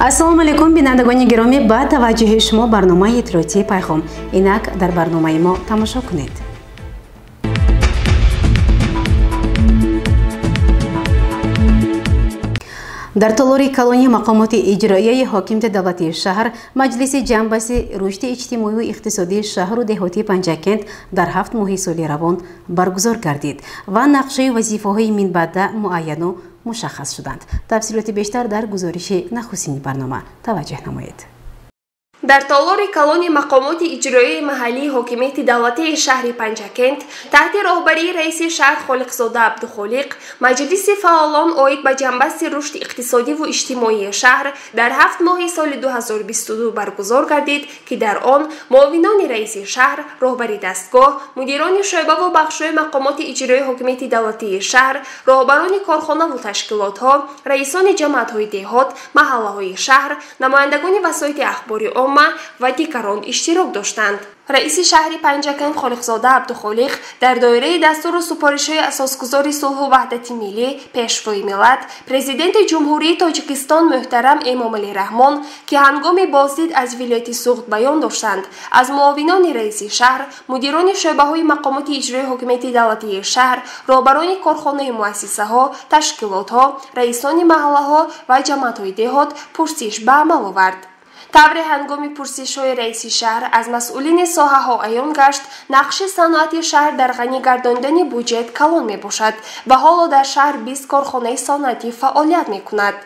ассалому алайкум бинандагони гиромӣ, ба таваҷҷӯҳи шумо барномаи иттилоотии пайғом. Инак дар барномаи мо тамошо кунед. дар толори калонии мақомоти иҷроияи ҳокимияти давлатии шаҳр маҷлиси ҷанбаси рушди иҷтимоию иқтисодии шаҳру деҳотии Панҷакент дар 7 моҳи соли равон баргузор гардид ва нақшаи вазифаҳои минбаъда муайяну мушаххас шуданд. тафсилоти бештар дар гузориши нахустини барнома. таваҷҷӯҳ намоед. дар толори калони мақомоти иҷроияи маҳаллии ҳокимияти давлатии шаҳри Панҷакент таҳти роҳбарии раиси шаҳр Холиқзода Абдухолиқ маҷлиси фаъолон оид ба ҷанбаси рушди иқтисодиву иҷтимоии шаҳр дар 7 моҳи соли 2022 баргузор гардид, ки дар он муовинони раиси шаҳр, роҳбари дастгоҳ, мудирони шӯъбаву бахшҳои мақомоти иҷроии ҳокимияти давлатии шаҳр, роҳбарони корхонаву ташкилотҳо, раисони ҷамъиятҳои деҳот, маҳаллаҳои шаҳр, намояндагони васоити ахбори ва дигарон иштирок доштанд. раиси шаҳри Панҷакент Холиқзода Абдухолиқ дар доираи дастуру супоришҳои асосгузори сулҳу ваҳдати миллӣ, пешвои миллат, президенти ҷумҳурии Тоҷикистон муҳтарам Эмомалӣ Раҳмон, ки ҳангоми боздид аз вилояти Суғд баён доштанд, аз муовинони раиси шаҳр, мудирони шӯъбаҳои мақомоти иҷроии ҳокимияти давлатии шаҳр, роҳбарони корхонаи муассисаҳо, ташкилотҳо, раисони маҳаллаҳо ва ҷамъиятҳои деҳот пурсиш ба амал овард. тавре ҳангоми пурсишҳои раиси шаҳр аз масъулини соҳаҳо аён гашт, нақши саноати шаҳр дар ғанӣ гардондани буҷет калон мебошад ва ҳоло дар шаҳр 20 корхонаи сонаатӣ фаъолият мекунад.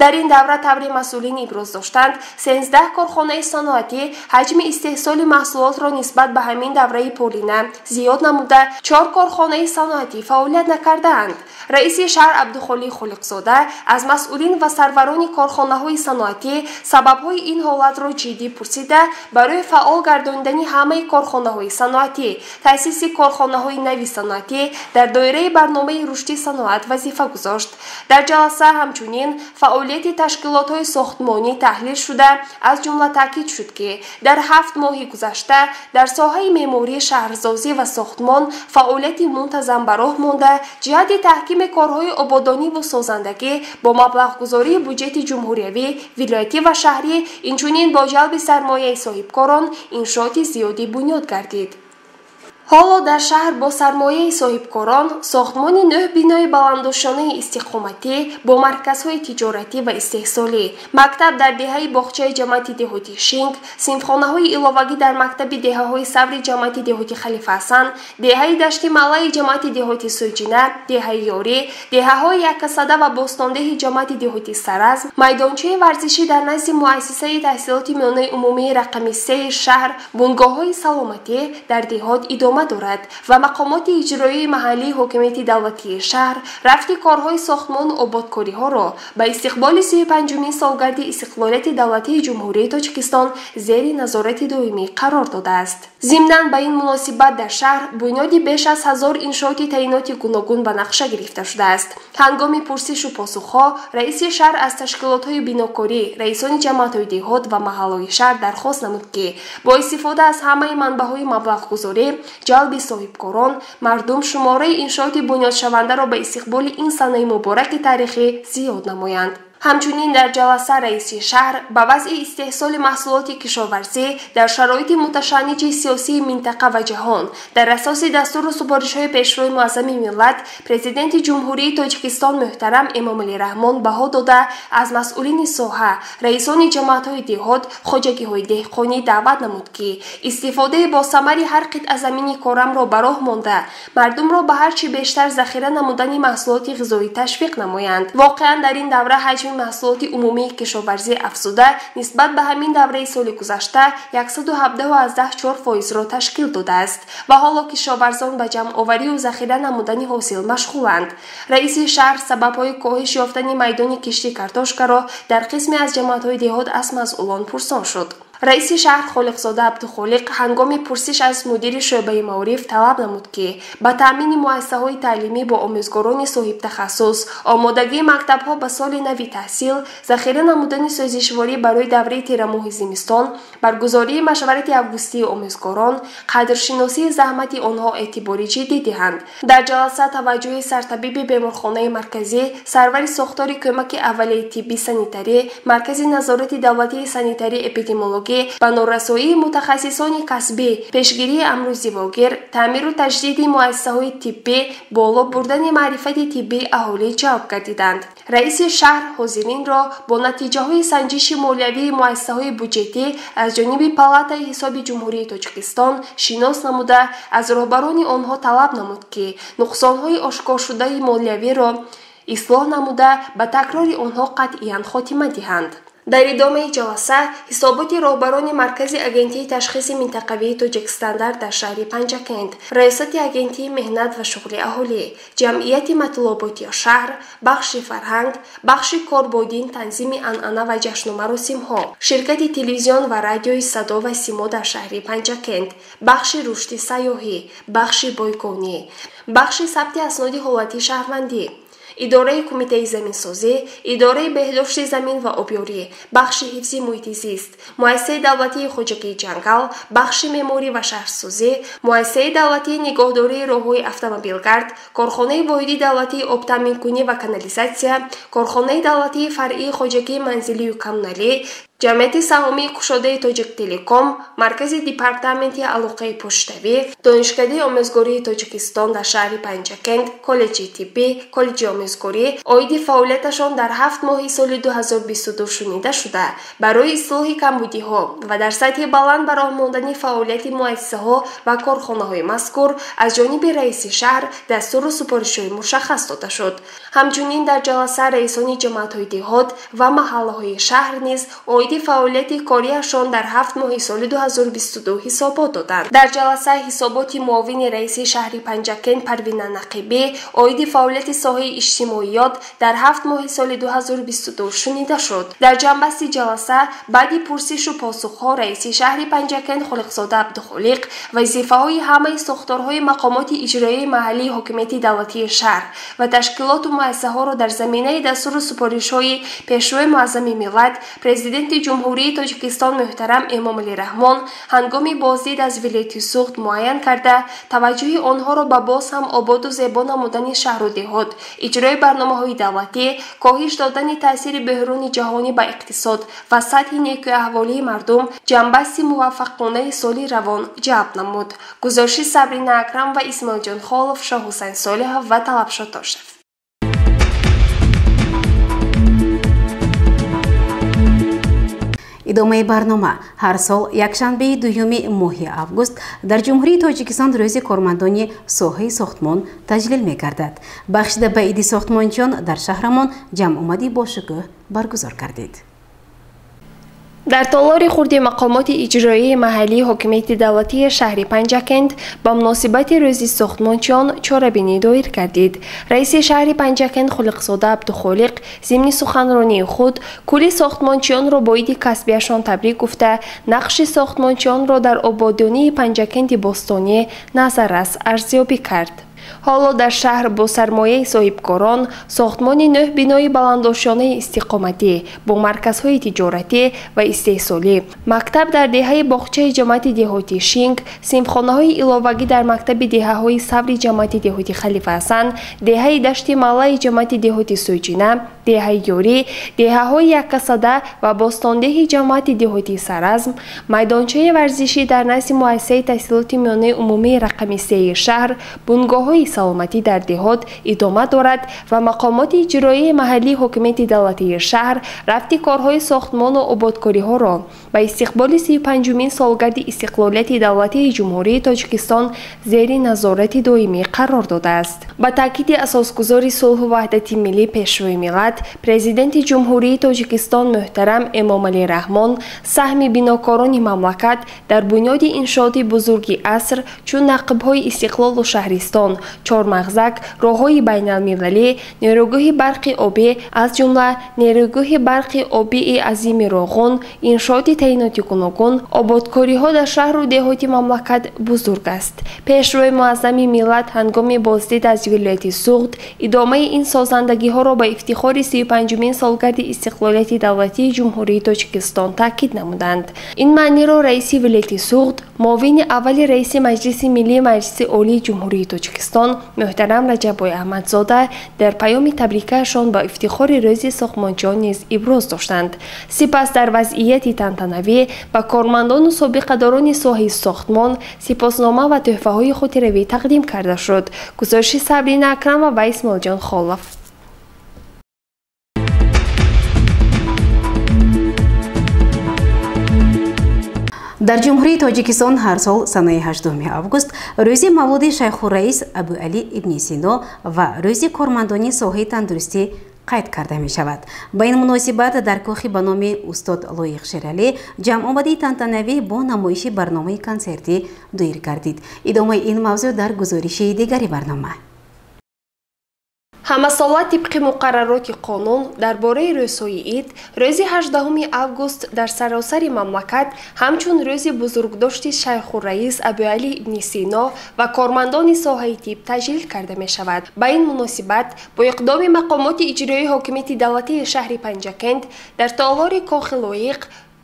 дар ин давра тавре масъулин иброз доштанд, 13 корхонаи сонаатӣ ҳаҷми истеҳсоли маҳсулотро нисбат ба ҳамин давраи полина зиёд намуда, 4 корхонаи сонаатӣ фаъолият накардаанд. раиси шаҳр Абдухолиқ Холиқзода аз масъулин ва сарварони корхонаҳои саноатӣ сабабҳои ин ҳолатро ҷиддӣ пурсида, барои фаъол гардондани ҳамаи корхонаҳои саноатӣ, таъсиси корхонаҳои нави саноатӣ дар доираи барномаи рушди саноат вазифа гузошт. дар ҷаласа ҳамчунин фаъолияти ташкилотҳои сохтмонӣ таҳлил шуда, аз ҷумла таъкид шуд, ки дар 7 моҳи гузашта дар соҳаи меъморӣ, шаҳрсозӣ ва сохтмон фаъолияти мунтазам ба роҳ монда, ҷиҳати таҳкими корҳои ободониву созандагӣ бо маблағгузории буҷети ҷумҳуриявӣ, вилоятӣ ва шаҳрӣ, инчунин бо ҷалби сармояи соҳибкорон иншооти зиёдӣ бунёд гардид. ҳоло дар шаҳр бо сармояи соҳибкорон сохтмони 9 бинои баландушонаи истиқоматӣ бо марказҳои тиҷоратӣ ва истеҳсолӣ, мактаб дар деҳаи боғчаи ҷамъияти деҳотӣ Шинг, синфхонаҳои иловагӣ дар мактаби деҳаҳои саври ҷамъияти деҳотӣ Халифа Ҳасан, деҳаи дашти малаи ҷамъияти деҳотӣ Суҷина, деҳаи Ёрӣ, деҳаҳои Яккасада ва бостондеҳи ҷамъияти деҳотӣ Саразм, майдончаи варзишӣ дар назди муассисаи таҳсилоти миёнаи умумии рақами 3 шаҳр, бунгоҳҳои саломатӣ дар деҳот идома дорад ва мақомоти иҷроии маҳаллии ҳокимияти давлатии шаҳр рафти корҳои сохтмону ободкориҳоро ба истиқболи 35-умин солгарди истиқлолияти давлатии ҷумҳурии Тоҷикистон зери назорати доимӣ қарор додааст. зимнан ба ин муносибат дар шаҳр бунёди беш аз 1000 иншооти таъиноти гуногун ба нақша гирифта шудааст. ҳангоми пурсишу посухҳо раиси шаҳр аз ташкилотҳои бинокорӣ, раисони ҷамъиятҳои деҳот ва маҳаллаҳои шаҳр дархост намуд, ки бо истифода аз ҳамаи манбаъҳои маблағгузорӣ, ҷалби соҳибкорон, мардум шумораи иншооти бунёдшавандаро ба истиқболи ин санаи мубораки таърихӣ зиёд намоянд. ҳамчунин дар ҷаласа раиси шаҳр ба вазъи истеҳсоли маҳсулоти кишоварзӣ дар шароити муташанниҷи сиёсии минтақа ва ҷаҳон дар асоси дастуру супоришҳои пешвои муаззами миллат, президенти ҷумҳурии Тоҷикистон муҳтарам Эмомалӣ Раҳмон баҳо дода, аз масъулини соҳа, раисони ҷамъиятҳои деҳот, хоҷагиҳои деҳқонӣ даъват намуд, ки истифодаи босамари ҳар қитъа замини корамро ба роҳ монда, мардумро ба ҳар чӣ бештар захира намудани маҳсулоти ғизоӣ ташвиқ намоянд. воқеан дар ин давра ҳаҷми маҳсулоти умумии кишоварзӣ афзуда нисбат ба ҳамин давраи соли гузашта 117.4%-ро ташкил додааст ва ҳоло кишоварзон ба ҷамъоварию захира намудани ҳосил машғуланд. раиси шаҳр сабабҳои коҳиш ёфтани майдони кишти картошкаро дар қисме аз ҷамъиятҳои деҳот аз масъулон пурсон шуд. رئیس شهر خالقزاده عبدخالق هنگام پرسش از مدیر شعبه معارف طلب نمود که با تامین مؤسسه‌های تعلیمی با آموزگاران صاحب تخصص، آمادگی مکتب‌ها به سال نو تحصیل، ذخیره نمودن سازشواری برای دوره تیر ماه زمستان، برگزاری مشورت اوگوستی آموزگاران، قدرشناسی زحمت آنها اعتباری جدی دهند. در جلسه توجه سرطبیب بیمارخانه مرکزی، سرور ساختار کمک اولیه طبی سانیتری، مرکز نظارت دولتی سانیتری اپیدمیولوژی، بنارسایی متخصصان کسبی، پیشگیری امراض زیباگر، تعمیر و تجدید مؤسسه‌های طبی، بالا بردن معرفت طبی اهالی جلب گردیدند. رئیس شهر حاضرین را با نتیجه‌های سنجش مالیوی مؤسسه‌های بودجتی از جانب پالاتای حساب جمهوری تاجیکستان شناس نموده از رهبران آنها طلب نمود که نقصان‌های آشکار شده مالیوی را اصلاح نموده به تکرار آنها قطعاً خاتمه دهند. در ادامه جلسه حسابات رهبران مرکز اگنتی تشخیص منطقوی تاجیکستان در شهر پنجکند، ریاست اگنتی مهنت و شغل اهالی، جمعیت مطلوبات شهر، بخش فرهنگ، بخش کاربردین تنظیم عنعنه و جشن و مراسم ها، شرکت تلویزیون و رادیوی صدا و سیما در شهر پنجکند، بخش رشد سیاحی، بخش بایگانی، بخش ثبت اسناد حالتی شهروندی، اداره کمیته زمینسازی، اداره بهداشت زمین و آبیاری، بخش حفظ محیط زیست، مؤسسه دولتی خواجگی جنگل، بخش معماری و شهرسازی، مؤسسه دولتی نگهداری راههای اتومبیلگرد، کارخانه واحدی دولتی آب تامین کنی و کانالیزاسیا، کارخانه دولتی فرعی خواجگی منزلی و کمونالی، جمعیت سهامی کشاده تاجیک تلکام، مرکز دیپارتمنت علاقه پشتوی، دانشکده آموزگاری تاجیکستان در شهر پنجکند، کالج طبی، کالج آموزگاری، عاید فعالیتشان در 7 ماه سال 2022 شنیده شده برای اصلاح کمبودی‌ها و در سطح بلند به راه ماندن فعالیت مؤسسه‌ها و کارخانه‌های مذکور از جانب رئیس شهر دستور و سفارش‌های مشخص داده شد. همچنین در جلسه رئیسان جماعت‌های دهات و محله‌های شهر نیز فعالیت کاریشان در 7 ماه سال 2022 حسابات دادند. در جلسه حسابات معاون رئیس شهر پنجکند پروین نقیبی عاید فعالیت ساحه اجتماعیات در 7 ماه سال 2022 شنیده شد. در جنبسط جلسه بعد پرسش و پاسخ‌ها رئیس شهر پنجکند خالقزاده عبدخالق وظیفه‌های همه ساختارهای مقامات اجرایی محلی حکومت دولتی شهر و تشکیلات و مؤسسه‌ها را در زمینه دستور و سفارش‌های پیشرو معظم ملت پرزیدنت جمهوری تاجیکستان محترم امامعلی رحمان هنگام بازدید از ولایت سوخت معین کرده توجه آنها را به باز هم آباد و زیبا نمودن شهر و دهات، اجرای برنامه‌های دولتی، کاهش دادن تاثیر بحران جهانی به اقتصاد و سطح نیکوحوالی مردم جنبست موفقانه سال روان جلب نمود. گزارش صبرین اکرم و اسماعیل جان خالف، شاه حسین صالح و طلبشاه تاشرف. ادامه برنامه هر سال یکشنبه دوم ماه آگوست در جمهوری تاجیکستان روز کارمندان ساحه ساختمان تجلیل می گردد. بخشیده به عید ساختمانچیان در شهرمان جمع آمدی با شکوه برگزار گردید. در تالار خورد مقامات اجرایی محلی حکومت دولتی شهر پنجکند با مناسبت روز ساختمانچیان چاره‌بینی دایر گردید. رئیس شهر پنجکند خالقزاده عبدخالق ضمن سخنرانی خود کل ساختمانچیان را با عید کسبیشان تبریک گفته نقش ساختمانچیان را در آبادانی پنجکند باستانی نظررس ارزیابی کرد. حالا در شهر با سرمایه صاحبکاران ساختمان 9 بینای بلندآشیانه استقامتی با مرکزهای تجارتی و استحصالی، مکتب در دهه باغچه جماعت دهاتی شینگ، سیمخانه‌های علاوگی در مکتب دهه‌های صبر جماعت دهاتی خلیفه حسن، دهه دشت مالای جماعت دهاتی سویچینه، دهه یوری، دهه‌های یکصده و باستانده جماعت دهاتی سرازم، میدانچه ورزشی در نزد مؤسسه تحصیلات میانه عمومی رقم 3 شهر، بنگاه‌های سلامتی در دهات ادامه دارد و مقامات اجرایی محلی حکومت دولتی شهر رفت کارهای ساختمان و آبادکاری‌ها را به استقبال 35مین سالگرد استقلالیت دولتی جمهوری تاجیکستان زیر نظارت دائمی قرار داده است. با تاکید اساسگذار صلح و وحدت ملی پیشروی ملت миллат президенти ҷумҳурии Тоҷикистон муҳтарам Эмомалӣ Раҳмон саҳми бинокорони мамлакат дар бунёди иншооти бузурги аср чун нақбҳои Истиқлолу Шаҳристон, Чормағзак, роҳҳои байналмилалӣ, нерӯгӯҳи барқи обӣ аз ҷумла нерӯгӯҳи барқи обии азими Роғун, иншооти таъиноти гуногун, ободкориҳо дар шаҳру деҳоти мамлакат бузург аст. Пешрои муаззами миллат ҳангоми боздид аз вилояти Суғд идомаи ин созандагиҳоро ба ифтихори 35-мин солгарди истиқлолияти давлатии ҷумҳурии Тоҷикистон таъкид намуданд. Ин маъниро раиси вилояти Суғд, муовини аввали раиси Маҷлиси Миллии Маҷлиси Олии Ҷумҳурии Тоҷикистон муҳтарам Раҷаббой Аҳмадзода дар паёми табрикаашон ба ифтихори рӯзи Сохмонҷон низ иброз доштанд. Сипас дар вазъияти тантанавӣ ба кормандону собиқадорони соҳаи сохтмон сипоснома ва тӯҳфаҳои хотиравӣ тақдим карда шуд. гузориши Сабрина Акрам ва Вайс Молҷон Холов. дар ҷумҳурии Тоҷикистон ҳар сол санаи 8 август рӯзи мавлуди Шайхураис Абуалӣ ибни Сино ва рӯзи кормандони соҳаи тандурустӣ қайд карда мешавад. ба ин муносибат дар кӯхи ба номи устод Лоиқ Шералӣ ҷамъомадии тантанавӣ бо намоиши барномаи консертӣ доир гардид. идомаи ин мавзӯъ дар гузориши дигари барнома. ҳамасола тибқи муқаррароти қонун дар бораи рӯзҳои ид рӯзи 18 август дар саросари мамлакат ҳамчун рӯзи бузургдошти Шайхураис Абуалӣ ибни Сино ва кормандони соҳаи тиб таҷлил карда мешавад. ба ин муносибат бо иқдоми мақомоти иҷроии ҳокимияти давлатии шаҳри Панҷакент дар таълори кохи Лоиқ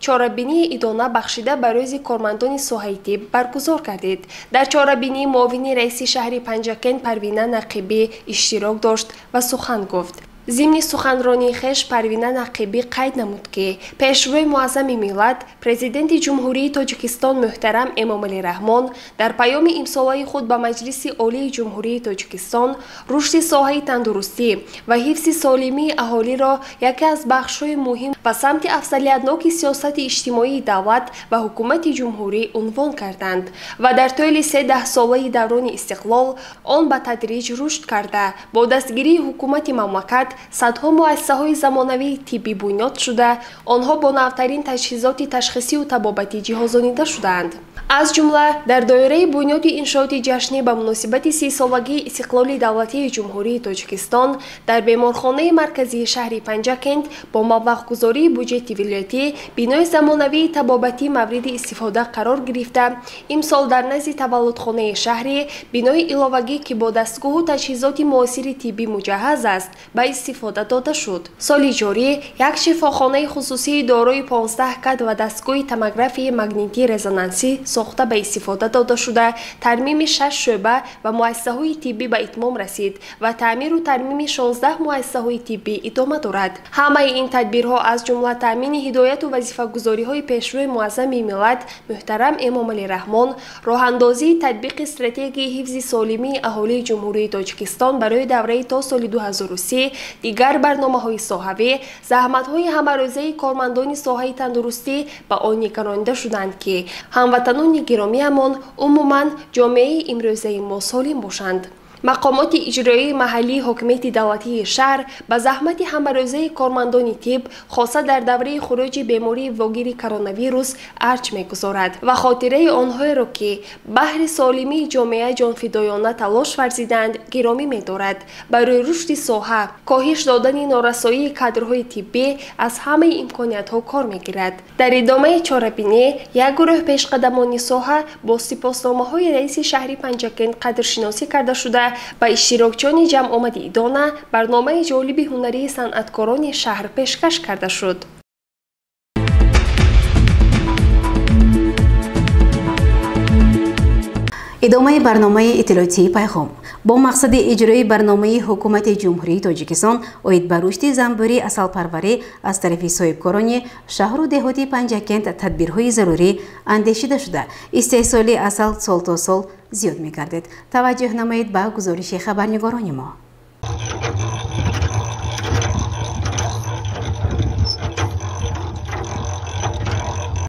чорабинии идона бахшида ба рӯзи кормандони соҳаи тиб баргузор гардид. дар чорабинии муовини раиси шаҳри Панҷакент Парвина Нақибӣ иштирок дошт ва сухан гуфт. зимни суханронии хеш Парвина Нақибӣ қайд намуд ки пешрои муаззами миллат президенти ҷумҳурии Тоҷикистон муҳтарам Эмомалӣ Раҳмон дар паёми имсолаи худ ба Маҷлиси Олии Ҷумҳурии Тоҷикистон рушди соҳаи тандурустӣ ва ҳифзи солимии аҳолиро яке аз бахшҳои муҳим ба самти афзалиятноки сиёсати иҷтимоии давлат ва ҳукумати ҷумҳурӣ унвон карданд ва дар тӯли 13 солаи даврони истиқлол он ба тадриҷ рушд карда бо дастгирии ҳукумати мамлакат садҳо муассисаҳои замонавии тиббӣ бунёд шуда, онҳо бо навтарин таҷҳизоти ташхисию табобатӣ ҷиҳозонида шудаанд. аз ҷумла дар доираи бунёди иншооти ҷашнӣ ба муносибати 30-солагии истиқлоли давлатии ҷумҳурии Тоҷикистон дар беморхонаи марказии шаҳри Панҷакент бо маблағгузории буҷети вилоятӣ бинои замонавии табобатӣ мавриди истифода қарор гирифта, имсол дар назди таваллудхонаи шаҳри бинои иловагӣ ки бо дастгоҳу таҷҳизоти муосири тиббӣ муҷаҳҳаз аст ба истифода дода шуд. соли ҷорӣ як шифохонаи хусусии дорои 15 кат ва дастгоҳи томографияи магнитии резонансӣ сохта ба истифода дода шуда, тармими 6 шӯъба ва муассисаҳои тиббӣ ба итмом расид ва таъмиру тармими 16 муассисаҳои тиббӣ идома дорад. ҳамаи ин тадбирҳо аз ҷумла таъмини ҳидояту вазифагузориҳои пешрои муаззами миллат муҳтарам Эмомалӣ Раҳмон, роҳандозии татбиқи стратегияи ҳифзи солимии аҳолии ҷумҳурии Тоҷикистон барои давраи то соли 2030, дигар барномаҳои соҳавӣ, заҳматҳои ҳамарӯзаи кормандони соҳаи тандурустӣ ба он нигаронида шуданд ки ҳамватанони гиромиамон умуман ҷомеаи имрӯзаи мо солим бошанд. мақомоти иҷроии маҳаллии ҳокимияти давлатии шаҳр ба заҳмати ҳамарӯзаи кормандони тиб хоса дар давраи хуруҷи бемории вогири коронавирус арҷ мегузорад ва хотираи онҳоеро ки баҳри солимии ҷомеа ҷонфидоёна талош варзиданд гиромӣ медорад. барои рушди соҳа коҳиш додани норасоии кадрҳои тиббӣ аз ҳамаи имкониятҳо кор мегирад. дар идомаи чорабинӣ як гурӯҳ пешқадамони соҳа бо сипосномаҳои раиси шаҳри Панҷакент қадршиносӣ карда шуда ба иштирокчиёни ҷамъомади идона барномаи ҷолиби ҳунарии санъаткорони шаҳр пешкаш карда шуд. идомаи барномаи иттилоотии пайғом бо мақсади иҷрои барномаи ҳукумати ҷумҳурии Тоҷикистон оид ба рушди занбӯри асалпарварӣ аз тарафи соҳибкорони шаҳру деҳоти Панҷакент тадбирҳои зарурӣ андешида шуда, истеҳсоли асал сол то сол зиёд мегардед. таваҷҷӯҳ намоед ба гузориши хабарнигорони мо.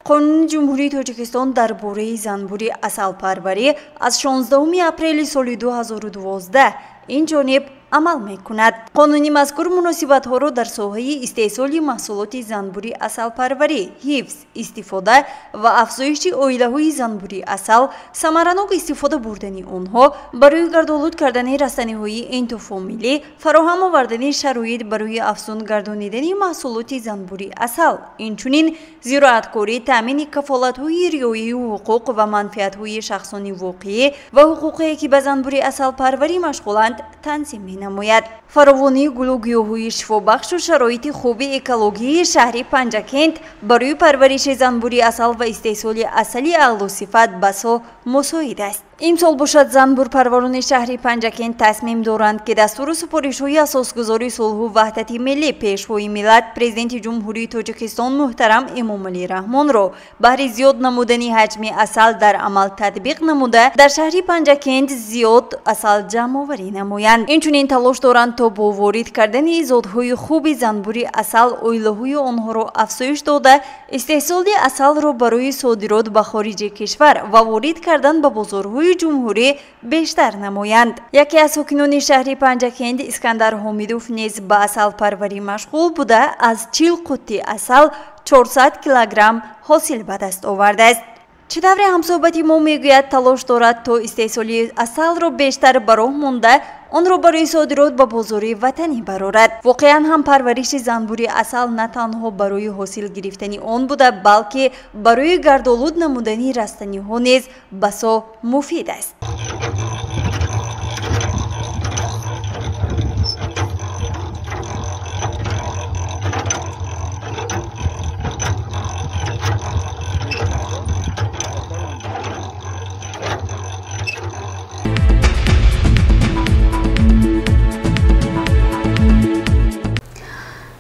қонуни ҷумҳурии Тоҷикистон дар бораи занбӯри асалпарварӣ аз 16 апрели соли 2012 инҷониб عمل میکند. قانونی مذکور مناسبت‌ها را در ساحه استحصال محصولات زنبوری عسل پروری، حفظ، استفاده و افزایش عایله‌های زنبوری عسل، ثمرناک استفاده بردن آنها برای گردآلود کردن رستنی‌های انتوفامیلی، فراهم آوردن شرایط برای افزون گردانیدن محصولات زنبوری عسل، اینچنین زراعتکاری، تامین کفالت‌های رعایت حقوق و منفعت‌های شخصانی واقعی و حقوقی که به زنبوری عسل پروری مشغولند تنظیم می‌نماید. فراوانی گل و گیاه‌های شفابخش و شرایط خوب اکولوژی شهر پنجکент برای پرورش زنبوری عسل و استحصال عسل اعلی‌صفت بسا مساعد است. امسال باشد زنبور پروران شهر پنجکent تصمیم دارند که دستور سپارش‌های اساسگذاری صلح و وحدت ملی پیشوای ملت پرزیدنت جمهوری تاجیکستان محترم امامعلی رحمان را بهر زیاد نمودن حجم عسل در عمل تطبیق نموده در شهر پنجکent زیاد عسل جمع آوری نمایند. اینچنین تلاش دارند تا با وارد کردن ایجادهای خوب زنبوری عسل عایله‌های آنها را افزایش داده استحصال عسل را برای صادرات به خارج کشور و وارد کردن به بازارهای جمهوری بیشتر نمایند. یکی از ساکنان شهر پنجکent اسکندر حمیدوف نیز به عسل پروری مشغول بوده از 40 قوطی عسل 400 کیلوگرم حاصل به دست آورده است. چدور همصحبتی ما میگوید تلاش دارد تا استحصال عسل را بیشتر به راه مانده آن را برای صادرات به بازار وطنی برآورد. واقعا هم پرورش زنبوری عسل نه تنها برای حاصل گرفتن آن بوده بلکه برای گردآلود نمودن رستنی ها نیز بسا مفید است.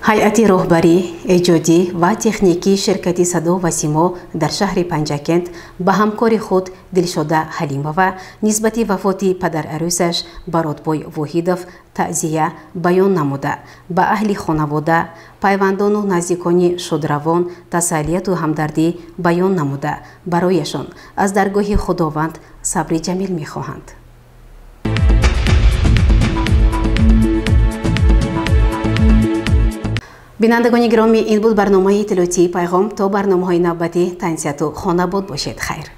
هیئت راهبری، ایجادی و تکنیکی شرکت صدا و سیما در شهر پنجکent به همکار خود دلشده حلیموه نسبت وفات پدر عروسش برادبای وحیدوف تعزیه بیان نموده به اهل خانواده، پیوندان و نزدیکان شادروان تسلیت و همدردی بیان نموده برایشان از درگاه خداوند صبر جمیل می‌خواهند. بینندگان گرامی این بود برنامه اطلاعاتی پیغام. تا برنامه‌های نوبتی تنیت و خانه بود باشید خیر.